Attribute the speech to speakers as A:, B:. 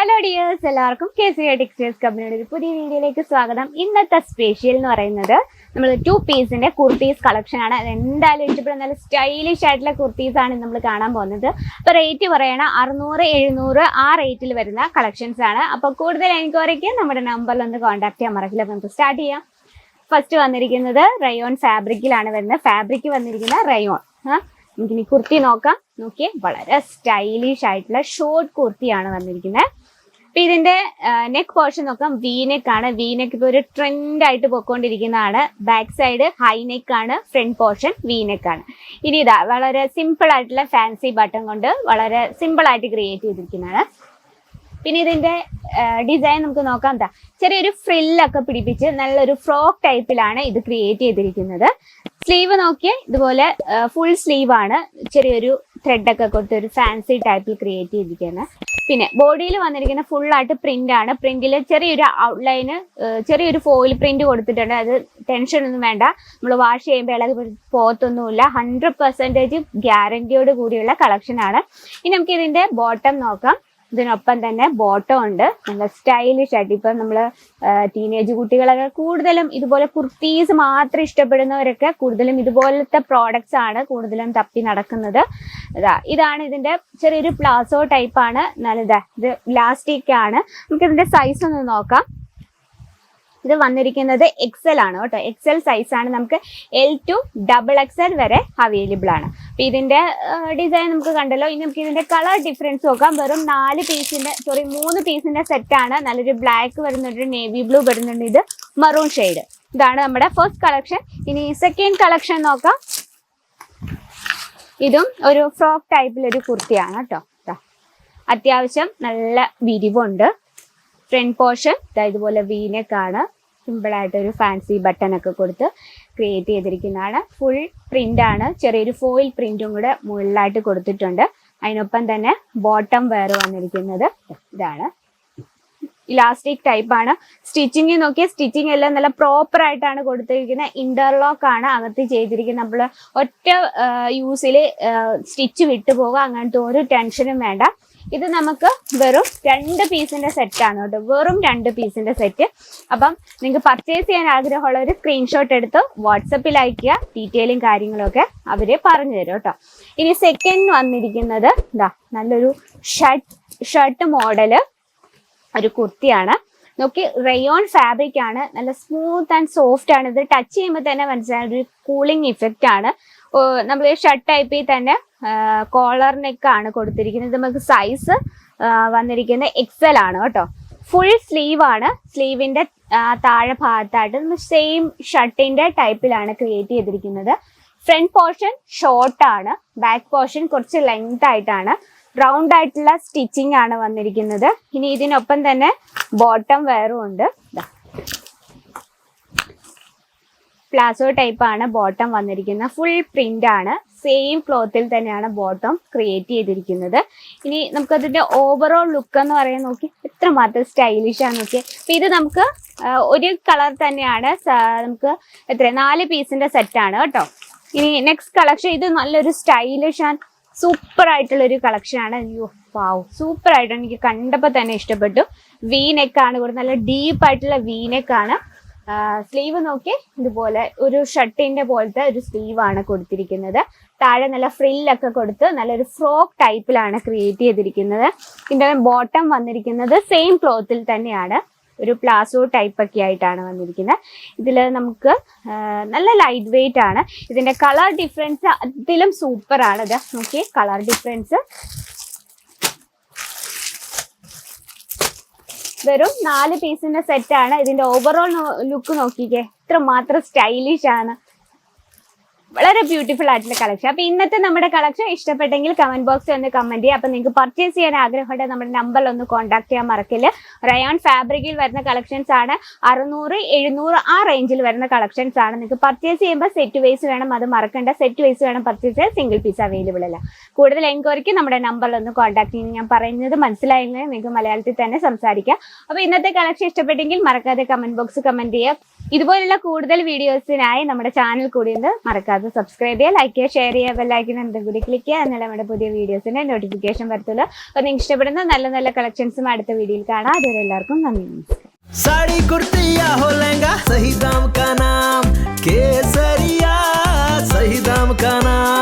A: Hello dears, എല്ലാവർക്കും KCI textiles കമ്പനിയുടെ ഒരു പുതിയ വീഡിയോയിലേക്ക് സ്വാഗതം. ഇന്നത്തെ സ്പെഷ്യൽ എന്ന് പറയുന്നത് നമ്മൾ 2 പീസിന്റെ കുർത്തീസ് കളക്ഷൻ ആണ്. അത് എന്തായാലും ഇഷ്ടപ്പെടുന്ന നല്ല സ്റ്റൈലിഷ് ആയിട്ടുള്ള കുർത്തീസ് ആണ് നമ്മൾ കാണാൻ പോകുന്നത്. അപ്പോൾ റേറ്റ് പറയണ 600, 700 ആ റേറ്റിൽ വരുന്ന കളക്ഷൻസ് ആണ്. അപ്പോൾ കൂടുതൽ എൻക്വയറിക്ക് നമ്മുടെ നമ്പറിൽ ഒന്ന് കോൺടാക്ട് ചെയ്യാൻ മറക്കില്ല. അപ്പോൾ നമുക്ക് സ്റ്റാർട്ട് ചെയ്യാം. ഫസ്റ്റ് വന്നിരിക്കുന്നത് റയോൺ ഫാബ്രിക്കിലാണ് വരുന്നത്. ഫാബ്രിക് വന്നിരിക്കുന്ന റയോൺ. നമുക്കിനി കുർത്തി നോക്കാം. നോക്കിയേ, വളരെ സ്റ്റൈലിഷ് ആയിട്ടുള്ള ഷോർട്ട് കുർത്തിയാണ് വന്നിരിക്കുന്നത്. അപ്പൊ ഇതിന്റെ നെക്ക് പോർഷൻ നോക്കാം. വി നെക്ക് ആണ്. വി നെക്ക് ഇപ്പൊ ഒരു ട്രെൻഡ് ആയിട്ട് പൊക്കോണ്ടിരിക്കുന്നതാണ്. ബാക്ക് സൈഡ് ഹൈ നെക്ക് ആണ്, ഫ്രണ്ട് പോർഷൻ വി നെക്ക് ആണ്. ഇനി ഇതാ വളരെ സിമ്പിൾ ആയിട്ടുള്ള ഫാൻസി ബട്ടൺ കൊണ്ട് വളരെ സിമ്പിൾ ആയിട്ട് ക്രിയേറ്റ് ചെയ്തിരിക്കുന്നതാണ്. പിന്നെ ഇതിന്റെ ഡിസൈൻ നമുക്ക് നോക്കാം. എന്താ ചെറിയൊരു ഫ്രില്ലൊക്കെ പിടിപ്പിച്ച് നല്ലൊരു ഫ്രോക്ക് ടൈപ്പിലാണ് ഇത് ക്രിയേറ്റ് ചെയ്തിരിക്കുന്നത്. സ്ലീവ് നോക്കിയേ, ഇതുപോലെ ഫുൾ സ്ലീവ് ആണ്. ചെറിയൊരു ത്രെഡൊക്കെ കൊടുത്ത് ഒരു ഫാൻസി ടൈപ്പിൽ ക്രിയേറ്റ് ചെയ്തിരിക്കുന്നത്. പിന്നെ ബോഡിയിൽ വന്നിരിക്കുന്ന ഫുൾ ആയിട്ട് പ്രിന്റ് ആണ്. പ്രിന്റിൽ ചെറിയൊരു ഔട്ട്ലൈന്, ചെറിയൊരു ഫോയിൽ പ്രിന്റ് കൊടുത്തിട്ടുണ്ട്. അത് ടെൻഷൻ ഒന്നും വേണ്ട, നമ്മൾ വാഷ് ചെയ്യുമ്പോൾ ഇളകി പോകത്തൊന്നുമില്ല. 100% ഗ്യാരണ്ടിയോട് കൂടിയുള്ള കളക്ഷൻ ആണ്. ഇനി നമുക്ക് ഇതിന്റെ ബോട്ടം നോക്കാം. ഇതിനൊപ്പം തന്നെ ബോട്ടം ഉണ്ട്, നല്ല സ്റ്റൈലിഷ് ആയിട്ട്. ഇപ്പം നമ്മൾ ടീനേജ് കുട്ടികളൊക്കെ കൂടുതലും ഇതുപോലെ കുർത്തീസ് മാത്രം ഇഷ്ടപ്പെടുന്നവരൊക്കെ കൂടുതലും ഇതുപോലത്തെ പ്രോഡക്ട്സ് ആണ് കൂടുതലും തപ്പി നടക്കുന്നത്. ഇതാണ് ഇതിന്റെ ചെറിയൊരു പ്ലാസോ ടൈപ്പ് ആണ്. നല്ലതാ, ഇത് ഇലാസ്റ്റിക് ആണ്. നമുക്ക് ഇതിന്റെ സൈസ് ഒന്ന് നോക്കാം. ഇത് വന്നിരിക്കുന്നത് XL ആണ് കേട്ടോ. XL സൈസ് ആണ്. നമുക്ക് L to XXL വരെ അവൈലബിൾ ആണ്. അപ്പൊ ഇതിന്റെ ഡിസൈൻ നമുക്ക് കണ്ടല്ലോ. ഇനി നമുക്ക് ഇതിന്റെ കളർ ഡിഫറൻസ് നോക്കാം. വെറും 3 പീസിന്റെ സെറ്റ് ആണ്. നല്ലൊരു ബ്ലാക്ക് വരുന്നുണ്ട്, നേവി ബ്ലൂ വരുന്നുണ്ട്, ഇത് മറൂൺ ഷെയ്ഡ്. ഇതാണ് നമ്മുടെ ഫസ്റ്റ് കളക്ഷൻ. ഇനി സെക്കൻഡ് കളക്ഷൻ നോക്കാം. ഇതും ഒരു ഫ്രോക്ക് ടൈപ്പിലൊരു കുർത്തിയാണ് കേട്ടോ. അത്യാവശ്യം നല്ല വിരിവുണ്ട്. ഫ്രണ്ട് പോർഷൻ ഇതുപോലെ വീനെക്ക് ആണ്. സിമ്പിൾ ആയിട്ട് ഒരു ഫാൻസി ബട്ടൺ ഒക്കെ കൊടുത്ത് ക്രിയേറ്റ് ചെയ്തിരിക്കുന്നതാണ്. ഫുൾ പ്രിന്റ് ആണ്. ചെറിയൊരു ഫോയിൽ പ്രിന്റും കൂടെ മുകളിലായിട്ട് കൊടുത്തിട്ടുണ്ട്. അതിനൊപ്പം തന്നെ ബോട്ടം വെയർ വന്നിരിക്കുന്നത് ഇതാണ്. ഇലാസ്റ്റിക് ടൈപ്പ് ആണ്. സ്റ്റിച്ചിങ് നോക്കിയാൽ സ്റ്റിച്ചിങ് എല്ലാം നല്ല പ്രോപ്പർ ആയിട്ടാണ് കൊടുത്തിരിക്കുന്നത്. ഇന്റർലോക്ക് ആണ് അകത്ത് ചെയ്തിരിക്കുന്നത്. നമ്മൾ ഒറ്റ യൂസിൽ സ്റ്റിച്ച് വിട്ടുപോകുക, അങ്ങനത്തെ ഒരു ടെൻഷനും വേണ്ട. ഇത് നമുക്ക് വെറും 2 പീസിന്റെ സെറ്റ് ആണ് കേട്ടോ. വെറും 2 പീസിന്റെ സെറ്റ്. അപ്പം നിങ്ങൾക്ക് പർച്ചേസ് ചെയ്യാൻ ആഗ്രഹമുള്ള ഒരു സ്ക്രീൻഷോട്ട് എടുത്ത് വാട്സപ്പിൽ അയക്കുക. ഡീറ്റെയിലും കാര്യങ്ങളൊക്കെ അവര് പറഞ്ഞു തരും കേട്ടോ. ഇനി സെക്കൻഡ് വന്നിരിക്കുന്നത് ഇതാ നല്ലൊരു ഷർട്ട് മോഡല് ഒരു കുർത്തിയാണ്. നോക്കി, റയോൺ ഫാബ്രിക് ആണ്. നല്ല സ്മൂത്ത് ആൻഡ് സോഫ്റ്റ് ആണ്. ഇത് ടച്ച് ചെയ്യുമ്പോൾ തന്നെ മനസ്സിലായ ഒരു കൂളിംഗ് ഇഫക്റ്റ് ആണ്. നമ്മൾ ഷർട്ട് ടൈപ്പിൽ തന്നെ കോളർ നെക്ക് ആണ് കൊടുത്തിരിക്കുന്നത്. നമുക്ക് സൈസ് വന്നിരിക്കുന്നത് XL ആണ് കേട്ടോ. ഫുൾ സ്ലീവ് ആണ്. സ്ലീവിന്റെ താഴെ ഭാഗത്തായിട്ട് സെയിം ഷർട്ടിന്റെ ടൈപ്പിലാണ് ക്രിയേറ്റ് ചെയ്തിരിക്കുന്നത്. ഫ്രണ്ട് പോർഷൻ ഷോർട്ട് ആണ്. ബാക്ക് പോർഷൻ കുറച്ച് ലെങ്ത് ആയിട്ടാണ്. റൗണ്ട് ആയിട്ടുള്ള സ്റ്റിച്ചിങ് ആണ് വന്നിരിക്കുന്നത്. ഇനി ഇതിനൊപ്പം തന്നെ ബോട്ടം വെയറും ഉണ്ട്. പ്ലാസോ ടൈപ്പ് ആണ് ബോട്ടം വന്നിരിക്കുന്നത്. ഫുൾ പ്രിന്റ് ആണ്. സെയിം ക്ലോത്തിൽ തന്നെയാണ് ബോട്ടം ക്രിയേറ്റ് ചെയ്തിരിക്കുന്നത്. ഇനി നമുക്കതിന്റെ ഓവറോൾ ലുക്ക് എന്ന് പറയാൻ നോക്കി എത്രമാത്രം സ്റ്റൈലിഷ് ആണ് നോക്കി. അപ്പൊ ഇത് നമുക്ക് ഒരു കളർ തന്നെയാണ്. നമുക്ക് 4 പീസിന്റെ സെറ്റ് ആണ് കേട്ടോ. ഇനി നെക്സ്റ്റ് കളക്ഷൻ, ഇത് നല്ലൊരു സ്റ്റൈലിഷ് ആൻഡ് സൂപ്പർ ആയിട്ടുള്ള ഒരു കളക്ഷൻ ആണ്. അയ്യോ വാവ്, സൂപ്പർ ആയിട്ട് എനിക്ക് കണ്ടപ്പോൾ തന്നെ ഇഷ്ടപ്പെട്ടു. വി നെക്ക് ആണ് കൂടെ, നല്ല ഡീപ്പ് ആയിട്ടുള്ള വി നെക്ക് ആണ്. സ്ലീവ് നോക്കി, ഇതുപോലെ ഒരു ഷർട്ടിന്റെ പോലത്തെ ഒരു സ്ലീവ് ആണ് കൊടുത്തിരിക്കുന്നത്. താഴെ നല്ല ഫ്രില്ലൊക്കെ കൊടുത്ത് നല്ലൊരു ഫ്രോക്ക് ടൈപ്പിലാണ് ക്രിയേറ്റ് ചെയ്തിരിക്കുന്നത്. ഇതിന്റെ ബോട്ടം വന്നിരിക്കുന്നത് സെയിം ക്ലോത്തിൽ തന്നെയാണ്. ഒരു പ്ലാസോ ടൈപ്പ് ഒക്കെ ആയിട്ടാണ് വന്നിരിക്കുന്നത്. ഇതിൽ നമുക്ക് നല്ല ലൈറ്റ് വെയിറ്റ് ആണ്. ഇതിന്റെ കളർ ഡിഫറൻസ് അതിലും സൂപ്പർ ആണ്. ഇത് നോക്കിയേ, കളർ ഡിഫറൻസ്. വെറും 4 പീസിന്റെ സെറ്റ് ആണ്. ഇതിന്റെ ഓവറോൾ ലുക്ക് നോക്കിക്കേ, എത്ര മാത്രം സ്റ്റൈലിഷ് ആണ്. വളരെ ബ്യൂട്ടിഫുൾ ആയിട്ടുള്ള കളക്ഷൻ. അപ്പൊ ഇന്നത്തെ നമ്മുടെ കളക്ഷൻ ഇഷ്ടപ്പെട്ടെങ്കിൽ കമന്റ് ബോക്സിൽ ഒന്ന് കമന്റ് ചെയ്യുക. അപ്പൊ നിങ്ങൾക്ക് പർച്ചേസ് ചെയ്യാൻ ആഗ്രഹമുണ്ടെങ്കിൽ നമ്മുടെ നമ്പറിൽ ഒന്ന് കോൺടാക്ട് ചെയ്യാൻ മറക്കില്ല. റയോൺ ഫാബ്രിക്കിൽ വരുന്ന കളക്ഷൻസ് ആണ്. 600, 700 ആ റേഞ്ചിൽ വരുന്ന കളക്ഷൻസ് ആണ്. നിങ്ങൾക്ക് പർച്ചേസ് ചെയ്യുമ്പോൾ സെറ്റ് വൈസ് വേണം, അത് മറക്കണ്ട. സെറ്റ് വൈസ് വേണം പർച്ചേസ് ചെയ്യാൻ, സിംഗിൾ പീസ് അവൈലബിൾ അല്ല. കൂടുതൽ എൻക്വയറിക്ക് നമ്മുടെ നമ്പറിൽ ഒന്ന് കോൺടാക്ട് ചെയ്യുന്നത്. ഞാൻ പറയുന്നത് മനസ്സിലായില്ലെങ്കിൽ നിങ്ങൾക്ക് മലയാളത്തിൽ തന്നെ സംസാരിക്കാം. അപ്പോൾ ഇന്നത്തെ കളക്ഷൻ ഇഷ്ടപ്പെട്ടെങ്കിൽ മറക്കാതെ കമന്റ് ബോക്സ് കമന്റ് ചെയ്യുക. ഇതുപോലുള്ള കൂടുതൽ വീഡിയോസിനായി നമ്മുടെ ചാനൽ കൂടി ഒന്ന് മറക്കാതെ സബ്സ്ക്രൈബ് ചെയ്യുക, ലൈക്ക് ചെയ്യുക, ഷെയർ ചെയ്യുക, ബെല്ലൈക്കൻ എന്തും കൂടി ക്ലിക്ക് ചെയ്യുക. എന്നാലും നമ്മുടെ പുതിയ വീഡിയോസിന്റെ നോട്ടിഫിക്കേഷൻ വരത്തുള്ളൂ. അപ്പോൾ നിങ്ങൾക്ക് ഇഷ്ടപ്പെടുന്ന നല്ല നല്ല കളക്ഷൻസും അടുത്ത വീഡിയോയിൽ കാണാം. അതുവരെ എല്ലാവർക്കും നന്ദി, നമസ്കാരം.
B: साड़ी कुर्ती या हो लहंगा, सही दाम का नाम केसरिया, सही दाम का नाम।